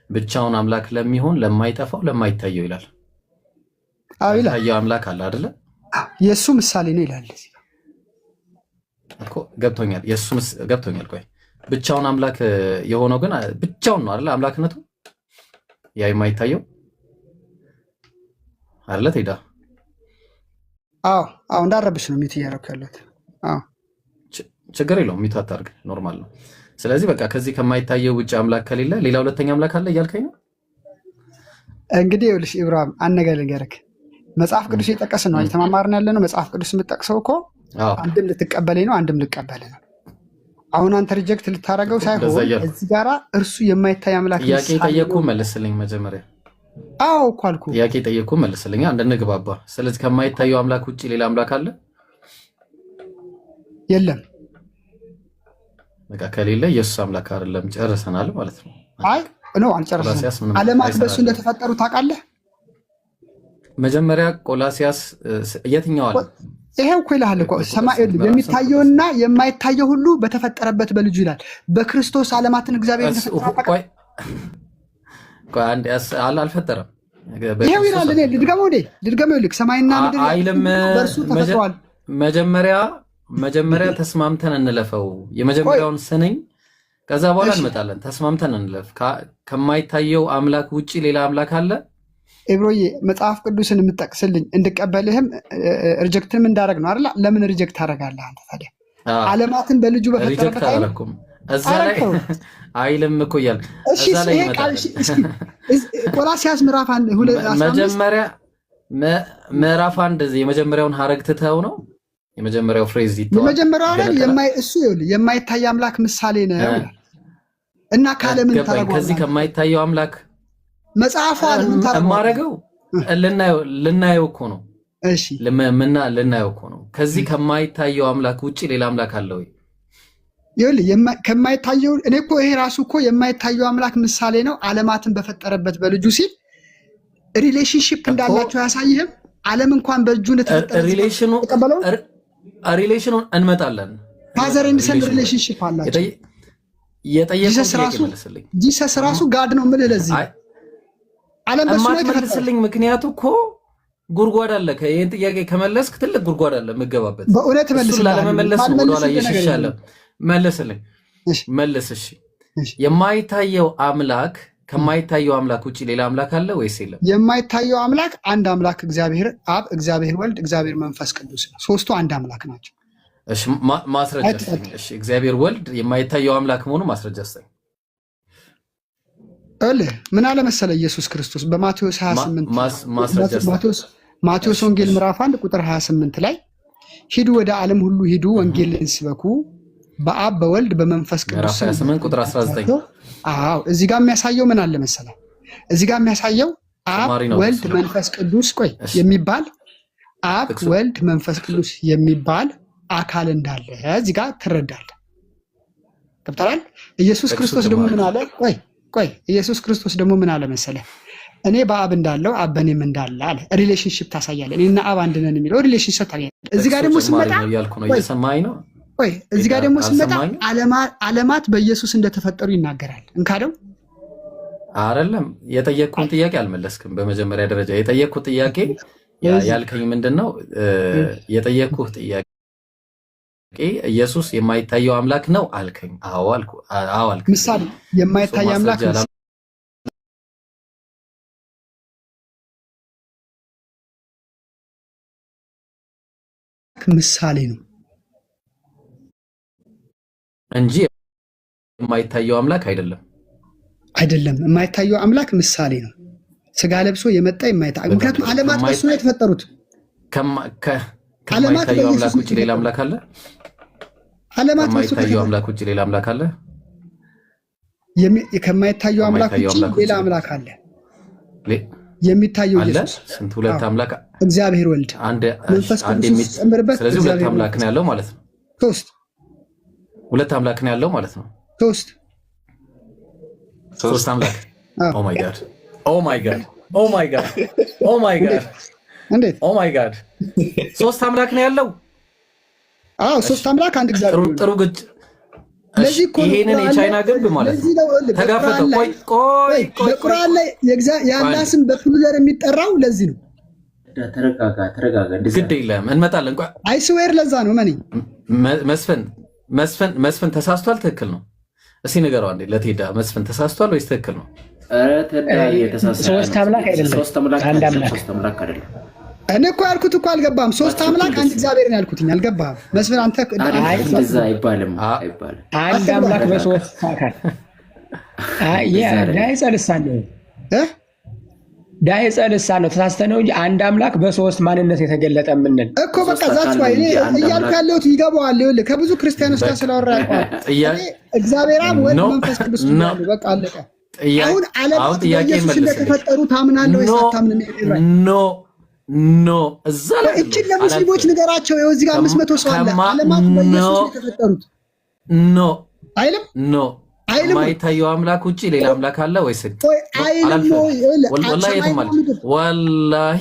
ብቻውን አምላክ ለሚሆን ለማይጠፋው ለማይታየው ይላል። የማይታየው አምላክ አለ አይደለ? የሱ ምሳሌ ነው ይላል እኮ። ገብቶኛል። ገብቶኛል። ቆይ ብቻውን አምላክ የሆነው ግን ብቻውን ነው አይደለ? አምላክነቱ ያ የማይታየው አይደለ? ቴዳ እንዳረብሽ ነው ሚት እያደረኩ ያለሁት። ችግር የለውም። ሚቱ አታርግ፣ ኖርማል ነው። ስለዚህ በቃ ከዚህ ከማይታየው ውጭ አምላክ ከሌለ ሌላ ሁለተኛ አምላክ አለ እያልከኝ ነው እንግዲህ። ይኸውልሽ ኢብራሂም አንድ ልንገርህ፣ መጽሐፍ ቅዱስ የጠቀስን ነው እየተማማርን ያለ ነው። መጽሐፍ ቅዱስ የምጠቅሰው እኮ አንድም ልትቀበለኝ ነው፣ አንድም ልቀበል ነው። አሁን አንተ ሪጀክት ልታደርገው ሳይሆን እዚህ ጋራ እርሱ የማይታይ አምላክ ጥያቄ ጠየቁ መልስልኝ። መጀመሪያ እኮ አልኩህ ጥያቄ ጠየቁ መልስልኝ እንድንግባባ። ስለዚህ ከማይታየው አምላክ ውጭ ሌላ አምላክ አለ? የለም። በቃ ከሌለ ኢየሱስ አምላክ አይደለም። ጨርሰናል ማለት ነው። አልጨረስንም። ዓለማት በእሱ እንደተፈጠሩ ታውቃለህ? መጀመሪያ ቆላስይስ የትኛው አለ? ይሄው እኮ ይልሃል እኮ ሰማይ የሚታየውና የማይታየው ሁሉ በተፈጠረበት በልጁ ይላል። በክርስቶስ ዓለማትን እግዚአብሔር እንደፈጠረ አንድ አልፈጠረም። ይሄው ይላል። እኔ ልድገመው ልክ ሰማይና ምድር አይልም። በእርሱ ተፈጥሯል። መጀመሪያ ተስማምተን እንለፈው። የመጀመሪያውን ስንኝ ከዛ በኋላ እንመጣለን። ተስማምተን እንለፍ። ከማይታየው አምላክ ውጪ ሌላ አምላክ አለ? ኤብሮዬ መጽሐፍ ቅዱስን የምጠቅስልኝ እንድቀበልህም ሪጀክትም እንዳደረግ ነው አይደል? ለምን ሪጀክት ታደርጋለህ አንተ ታዲያ? ዓለማትን በልጁ በፈጠረበት አይልም እዛ ላይ አይልም እኮ እያልክ እዛ ላይ ይመጣል። ቆላስይስ ምዕራፍ 1 መጀመሪያ ምዕራፍ 1 የመጀመሪያውን ሐረግ ትተው ነው የመጀመሪያው ፍሬዝ ይተዋል። የመጀመሪያው አይደል? እሱ የማይታይ አምላክ ምሳሌ ነው እና ካለምን ታረጋው ከዚህ ከማይታየው አምላክ መጽሐፉ ማረገው ልናየው እኮ ነው። እሺ ልናየው እኮ ነው። ከዚህ ከማይታየው አምላክ ውጪ ሌላ አምላክ አለ ወይ? ከማይታየው እኔ እኮ ይሄ ራሱ እኮ የማይታየው አምላክ ምሳሌ ነው። ዓለማትን በፈጠረበት በልጁ ሲል ሪሌሽንሺፕ እንዳላቸው ያሳይህም። ዓለም እንኳን በእጁ እንደተፈጠረ ሪሌሽኑን እንመጣለን። ፋዘር ኤንድ ሰን ሪሌሽንሺፕ አላቸው። ጂሰስ ራሱ ጋድ ነው የምልህ ለዚህ ዓለም በሱ ነው መልስልኝ። ምክንያቱ እኮ ጉድጓድ አለ። ይሄን ጥያቄ ከመለስክ ትልቅ ጉድጓድ አለ የምገባበት። በእውነት መልስልኝ። ላለመመለስ ነው ወደኋላ እየሸሻለሁ። መልስልኝ። መልስ። እሺ የማይታየው አምላክ ከማይታየው አምላክ ውጪ ሌላ አምላክ አለ ወይስ የለም? የማይታየው አምላክ አንድ አምላክ እግዚአብሔር አብ፣ እግዚአብሔር ወልድ፣ እግዚአብሔር መንፈስ ቅዱስ ነው። ሶስቱ አንድ አምላክ ናቸው። እሺ ማስረጃ ስጠኝ። እሺ እግዚአብሔር ወልድ የማይታየው አምላክ መሆኑ ማስረጃ ስጠኝ። ምን አለ መሰለ ኢየሱስ ክርስቶስ በማቴዎስ 28 ማቴዎስ ወንጌል ምዕራፍ 1 ቁጥር 28 ላይ ሂዱ ወደ ዓለም ሁሉ ሂዱ ወንጌልን ስበኩ በአብ በወልድ በመንፈስ ቅዱስ 28 ቁጥር 19 አዎ እዚህ ጋር የሚያሳየው ምን አለ መሰለ እዚህ ጋር የሚያሳየው አብ ወልድ መንፈስ ቅዱስ የሚባል አብ ወልድ መንፈስ ቅዱስ የሚባል አካል እንዳለ እዚህ ጋር ትረዳለህ። ገብቶሃል? ኢየሱስ ክርስቶስ ደግሞ ምን አለ? ቆይ ኢየሱስ ክርስቶስ ደግሞ ምን አለ መሰለ እኔ በአብ እንዳለው አብ በእኔም እንዳለ አለ። ሪሌሽንሺፕ ታሳያለህ። እኔና አብ አንድ ነን የሚለው ሪሌሽንሺፕ ታሳያለህ። እዚህ ጋር ደግሞ ስመጣ እዚህ ጋር ደግሞ ስመጣ ዓለማት በኢየሱስ እንደተፈጠሩ ይናገራል። እንካደው አይደለም። የጠየቅኩን ጥያቄ አልመለስክም። በመጀመሪያ ደረጃ የጠየቅኩት ጥያቄ ያልከኝ ምንድነው? የጠየቅኩት ጥያቄ ኢየሱስ የማይታየው አምላክ ነው አልከኝ። አዎ አልኩ። ምሳሌ የማይታይ አምላክ ምሳሌ ነው እንጂ የማይታየው አምላክ አይደለም። የማይታየው አምላክ ምሳሌ ነው። ስጋ ለብሶ የመጣ የማይታይ ምክንያቱም ዓለማት በሱ ነው የተፈጠሩት። ከማይታየው አምላክ ውጭ ሌላ አምላክ አለ? ከማይታየው አምላክ ውጭ ሌላ አምላክ አለ? ከማይታየው አምላክ ውጭ ሌላ አምላክ አለ? የሚታየው ኢየሱስ ስንት? ሁለት አምላክ እግዚአብሔር ወልድ መንፈስ ቅዱስ ጨምርበት። ስለዚህ ሁለት አምላክ ነው ያለው ማለት ነው። ሁለት አምላክ ነው ያለው ማለት ነው። ሶስት አምላክ። ኦ ማይ ጋድ እንዴት? ኦ ማይ ጋድ ሶስት አምላክ ነው ያለው? አዎ ሶስት አምላክ አንድ እግዚአብሔር። ጥሩ ግጭ። ለዚህ እኮ ይሄንን የቻይና ግንብ ማለት ነው ተጋፈጠ። ቆይ በቁርአን ላይ የአላህ ስም በፕሉራል የሚጠራው ለዚህ ነው። ተረጋጋ። ግድ የለም እንመጣለን። ቆይ አይስዌር ለዛ ነው ማኒ መስፍን ተሳስቷል? ትክክል ነው? እስኪ ንገረው አንዴ ለቴዳ መስፍን ተሳስቷል ወይስ ትክክል ነው? ሶስት አምላክ አይደለም። አንድ አምላክ አይደለም። እኔ እኮ ያልኩት እኮ አልገባም። ሶስት አምላክ አንድ እግዚአብሔር ነው ያልኩት። አልገባም መስፍን አንተ። እንደዛ አይባልም። አንድ አምላክ በሶስት አካል ዳይጸ ልሳን ነው ተሳስተህ ነው እንጂ አንድ አምላክ በሶስት ማንነት የተገለጠ ምንል እኮ በቃ ዛት ወይ እያልኩ ያለሁት ይገባዋል። ይኸውልህ ከብዙ ክርስቲያኖች ጋር ስለወራ ያውቃል። እግዚአብሔር አብ ወልድ መንፈስ ቅዱስ ነው። በቃ አለቀ። አሁን ዓለማት በኢየሱስ እንደተፈጠሩ ታምናለህ ወይስ አታምንም? ኖ እዛ ላይ እቺን ለሙስሊሞች ንገራቸው። ይኸው እዚህ ጋር 500 ሰው አለ። ዓለማት በኢየሱስ እንደተፈጠሩት ኖ አይልም። የማይታየው አምላክ ውጪ ሌላ አምላክ አለ ወይስ? አይልም። ወላሂ